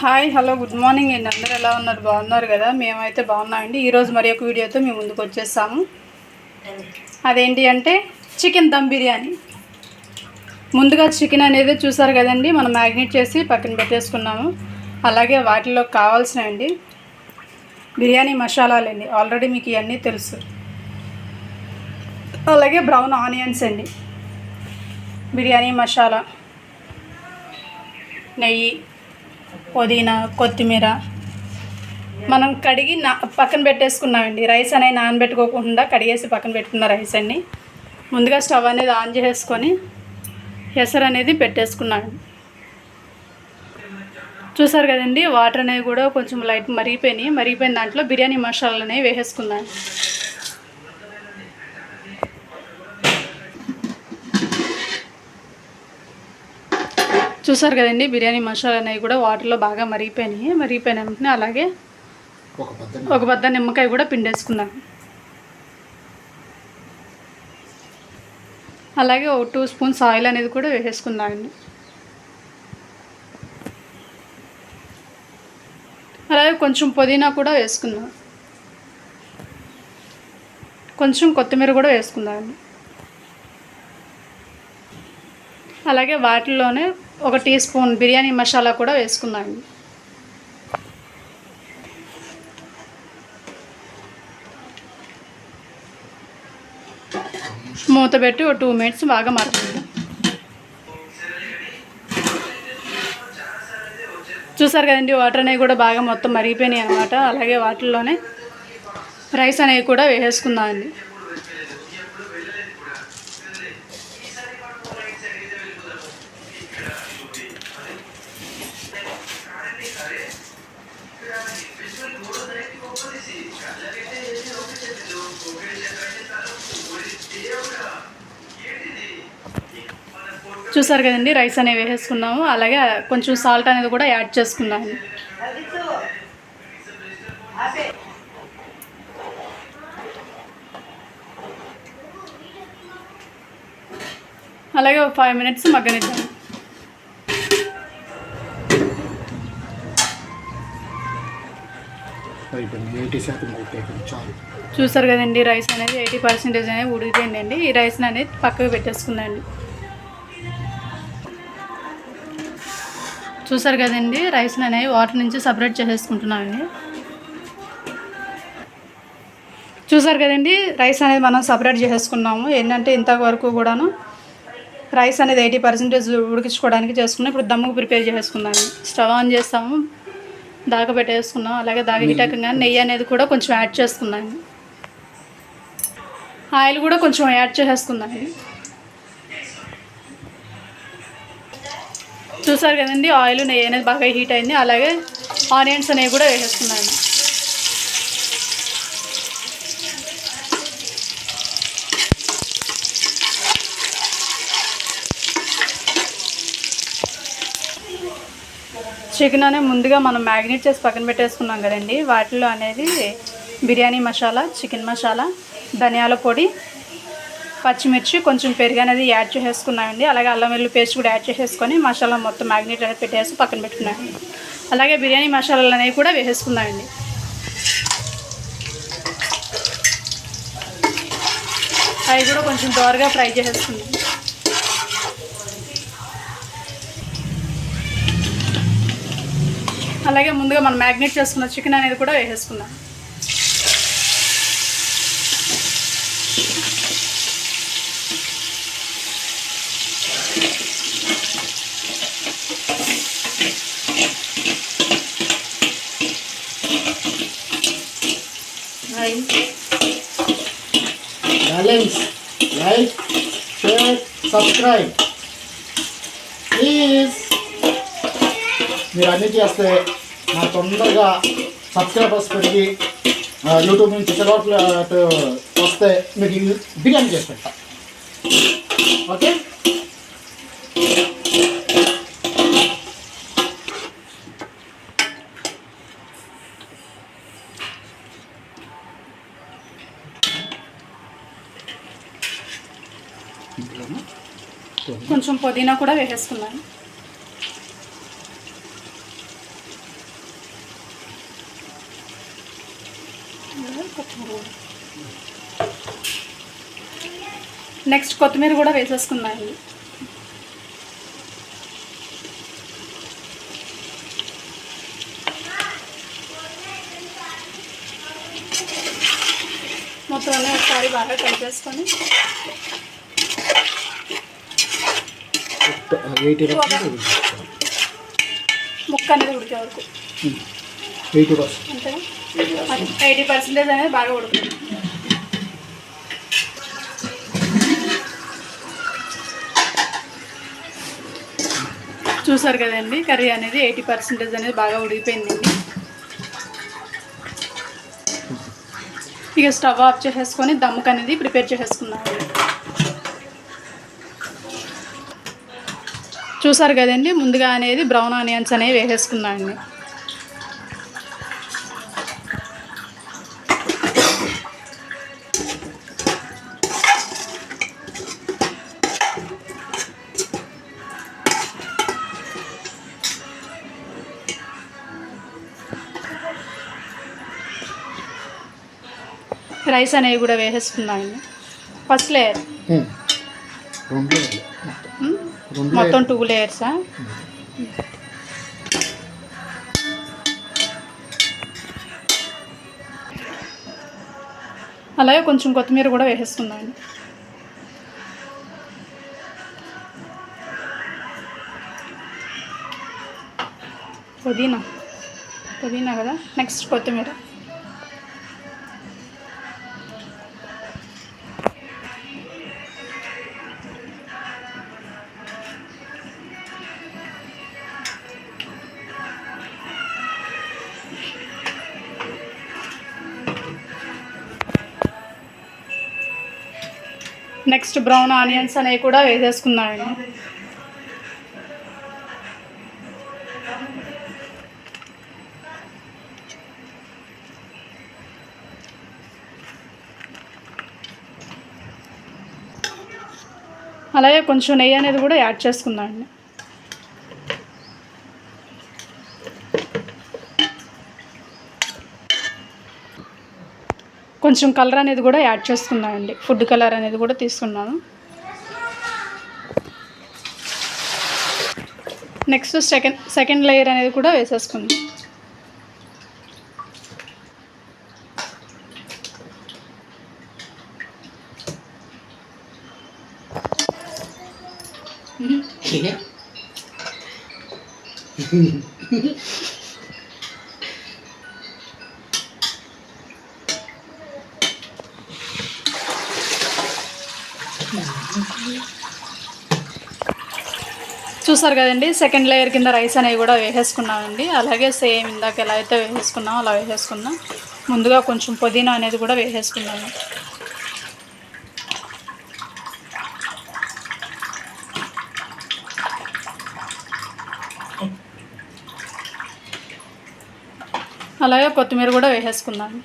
Hi hello good morning అండి. అందరూ ఎలా ఉన్నారు? బాగున్నారు కదా? మేమైతే బాగున్నామండి. ఈరోజు మరి ఒక వీడియోతో మేము ముందుకు వచ్చేసాము. అదేంటి అంటే చికెన్ దమ్ బిర్యానీ. ముందుగా చికెన్ అనేది చూసారు కదండి, మనం మ్యాగ్నేట్ చేసి పక్కన పెట్టేసుకున్నాము. అలాగే వాటిలో కావాల్సినవండి బిర్యానీ మసాలాలండి, ఆల్రెడీ మీకు ఇవన్నీ తెలుసు. అలాగే బ్రౌన్ ఆనియన్స్ అండి, బిర్యానీ మసాలా, నెయ్యి, పుదీనా, కొత్తిమీర మనం కడిగి పక్కన పెట్టేసుకున్నామండి. రైస్ అనేది నానబెట్టుకోకుండా కడిగేసి పక్కన పెట్టుకున్న రైస్ అన్ని ముందుగా స్టవ్ అనేది ఆన్ చేసుకొని ఎసరు అనేది పెట్టేసుకున్నామండి. చూసారు కదండి, వాటర్ అనేవి కూడా కొంచెం లైట్ మరిగిపోయిన దాంట్లో బిర్యానీ మసాలాలు అనేవి వేసేసుకున్నాను. చూసారు కదండి, బిర్యానీ మసాలా అనేవి కూడా వాటర్లో బాగా మరిగిపోయిన వెంటనే అలాగే ఒక బద్ద నిమ్మకాయ కూడా పిండేసుకున్నాను. అలాగే ఒక 2 స్పూన్స్ ఆయిల్ అనేది కూడా వేసేసుకున్నానండి. అలాగే కొంచెం పుదీనా కూడా వేసుకున్నాం, కొంచెం కొత్తిమీర కూడా వేసుకున్నాను. అలాగే వాటిల్లోనే 1 టీ స్పూన్ బిర్యానీ మసాలా కూడా వేసుకున్నాను. మూత పెట్టి ఒక 2 మినిట్స్ బాగా మరగండి. చూసారు కదండి, వాటర్ అనేవి కూడా బాగా మొత్తం మరిగిపోయినాయి అనమాట. అలాగే వాటిల్లోనే రైస్ అనేవి కూడా వేసేసుకుందామండి. చూసారు కదండి, రైస్ అనేవి వేసేసుకున్నాము. అలాగే కొంచెం సాల్ట్ అనేది కూడా యాడ్ చేసుకున్నాము. అలాగే 5 మినిట్స్ మగ్గనిద్దాం. చూసారు కదండి, రైస్ అనేది 80% అనేది ఉడికిపోయిందండి. ఈ రైస్ అనేది పక్కకు పెట్టేసుకుందండి. చూసారు కదండి, రైస్ అనేవి వాటర్ నుంచి సపరేట్ చేసేసుకుంటున్నామండి. చూసారు కదండి, రైస్ అనేది మనం సపరేట్ చేసేసుకున్నాము. ఏంటంటే ఇంతవరకు కూడాను రైస్ అనేది 80% ఉడికించుకోవడానికి చేసుకున్నాం. ఇప్పుడు దమ్ముకు ప్రిపేర్ చేసుకున్నాము. స్టవ్ ఆన్ చేస్తాము, దాక పెట్టేసుకున్నాం. అలాగే దాకా హీటెక్కగానే నెయ్యి అనేది కూడా కొంచెం యాడ్ చేసుకున్నాము. ఆయిల్ కూడా కొంచెం యాడ్ చేసేసుకున్నాము. చూసారు కదండి, ఆయిల్ నెయ్యి అనేది బాగా హీట్ అయింది. అలాగే ఆనియన్స్ అనేవి కూడా వేసేసుకున్నాను. చికెన్ అనేది ముందుగా మనం మ్యాగ్నేట్ చేసి పక్కన పెట్టేసుకున్నాం కదండి. వాటిలో అనేది బిర్యానీ మసాలా, చికెన్ మసాలా, ధనియాల పొడి, పచ్చిమిర్చి, కొంచెం పెరుగు అనేది యాడ్ చేసేసుకున్నామండి. అలాగే అల్లం వెల్లుల్లి పేస్ట్ కూడా యాడ్ చేసేసుకొని మసాలా మొత్తం మ్యాగ్నేట్ అనేది పెట్టేసి పక్కన పెట్టుకున్నామండి. అలాగే బిర్యానీ మసాలాలు అనేవి కూడా వేసేసుకున్నామండి. అవి కూడా కొంచెం దోరగా ఫ్రై చేసేసుకున్నాం. అలాగే ముందుగా మనం మ్యాగ్నేట్ చేసుకున్న చికెన్ అనేది కూడా వేసేసుకున్నాం. Balance, like, share, subscribe. Please. మీరు అన్నీ చేస్తే నాకు తొందరగా సబ్స్క్రైబర్స్ పెరిగి యూట్యూబ్ నుంచి చెలవాట్లు వస్తే మీకు బిర్యానీ చేసి పెడతా. ఓకే, కొంచెం పుదీనా కూడా వేసేసుకున్నాను. నెక్స్ట్ కొత్తిమీర కూడా వేసేసుకున్నాను. మొత్తం అన్నీ ఒకసారి బాగా కలిపేసుకొని 80% ముక్క అనేది ఉడికే వరకు 80%. అంతేనా 80% అనేది బాగా ఉడుకుతుంది. చూసారు కదండి, కర్రీ అనేది 80% అనేది బాగా ఉడికిపోయిందండి. ఇక స్టవ్ ఆఫ్ చేసేసుకొని దమ్ముకు అనేది ప్రిపేర్ చేసేసుకున్నాము. చూసారు కదండి, ముందుగా అనేది బ్రౌన్ ఆనియన్స్ అనేవి వేసేసుకున్నామండి. రైస్ అనేవి కూడా వేసేసుకున్నామండి. ఫస్ట్ లేయర్ మొత్తం 2 లేయర్సా? అలాగే కొంచెం కొత్తిమీర కూడా వేసేసుకున్నాను. పుదీనా కదా, నెక్స్ట్ కొత్తిమీర. నెక్స్ట్ బ్రౌన్ ఆనియన్స్ అనేవి కూడా వేసేసుకున్నామండి. అలాగే కొంచెం నెయ్యి అనేది కూడా యాడ్ చేసుకుందామండి. కొంచెం కలర్ అనేది కూడా యాడ్ చేసుకున్నామండి. ఫుడ్ కలర్ అనేది కూడా తీసుకున్నాను. నెక్స్ట్ సెకండ్ లేయర్ అనేది కూడా వేసేసుకుందాం. చూసారు కదండి, సెకండ్ లేయర్ కింద రైస్ అనేవి కూడా వేసేసుకున్నామండి. అలాగే సేమ్ ఇందాక ఎలా అయితే వేసేసుకున్నామో అలా వేసేసుకున్నాం. ముందుగా కొంచెం పుదీనా అనేది కూడా వేసేసుకున్నాము. అలాగే కొత్తిమీర కూడా వేసేసుకున్నాను.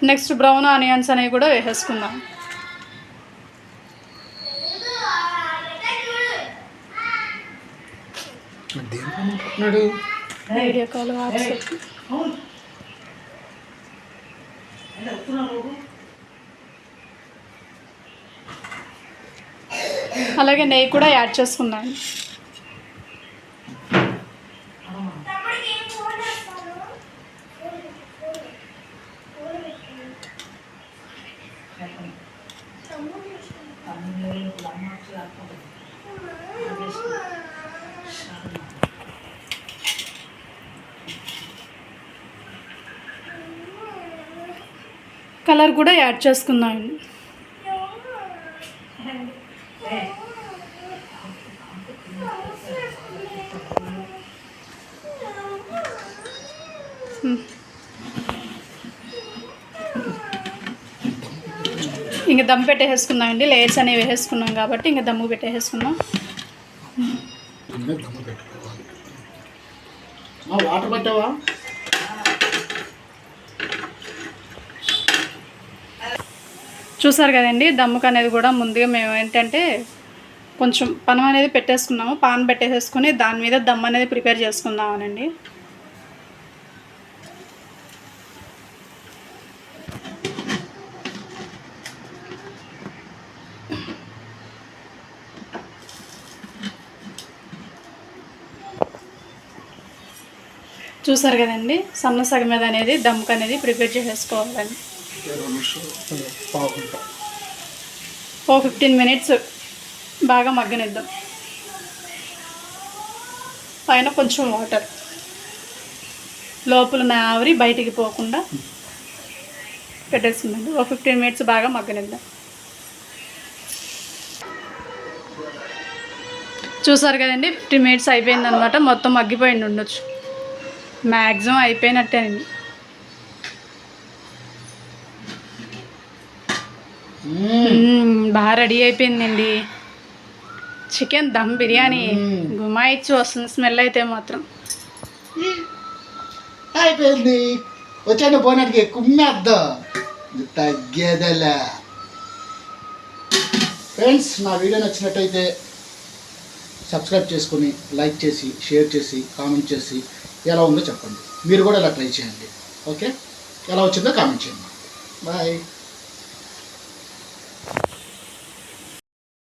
నెక్స్ట్ బ్రౌన్ ఆనియన్స్ అనేవి కూడా వేసేసుకుందాం. Video call WhatsApp. అలాగే నెయ్యి కూడా యాడ్ చేసుకున్నాను. కలర్ కూడా యాడ్ చేసుకున్నాను. ఇంక దమ్ పెట్టేసుకుందాం అండి. లేయర్స్ అనేవి వేసేసుకున్నాం కాబట్టి ఇంక దమ్ము పెట్టేసుకుందాం. వాటర్ పట్టావా? చూసారు కదండి, దమ్ముకు అనేది కూడా ముందుగా మేము ఏంటంటే కొంచెం పనం అనేది పెట్టేసుకున్నాము. పాన్ పెట్టేసేసుకుని దాని మీద దమ్ అనేది ప్రిపేర్ చేసుకుందామనండి. చూసారు కదండి, సన్న సగం మీద అనేది దమ్ముకు అనేది ప్రిపేర్ చేసేసుకోవాలండి. 2 నిమిషాలు పావు గంట. 15 మినిట్స్ బాగా మగ్గనిద్దాం. పైన కొంచెం వాటర్, లోపల ఆవిరి బయటికి పోకుండా పెట్టేసిందండి. 15 మినిట్స్ బాగా మగ్గనిద్దాం. చూసారు కదండి, 15 మినిట్స్ అయిపోయింది అనమాట. మొత్తం మగ్గిపోయింది ఉండొచ్చు, మ్యాక్సిమం అయిపోయినట్టేనండి. బాగా రెడీ అయిపోయిందండి చికెన్ దమ్ బిర్యానీ. గుమాయిచ్చి వస్తుంది స్మెల్ అయితే మాత్రం. అయిపోయింది. వచ్చాను పోయినట్టుగా కుమ్మేద్దాం, తగ్గేదలే. ఫ్రెండ్స్, నా వీడియో నచ్చినట్టయితే సబ్స్క్రైబ్ చేసుకొని, లైక్ చేసి, షేర్ చేసి, కామెంట్ చేసి ఎలా ఉందో చెప్పండి. మీరు కూడా ఇలా ట్రై చేయండి. ఓకే, ఎలా వచ్చిందో కామెంట్ చేయండి. బాయ్.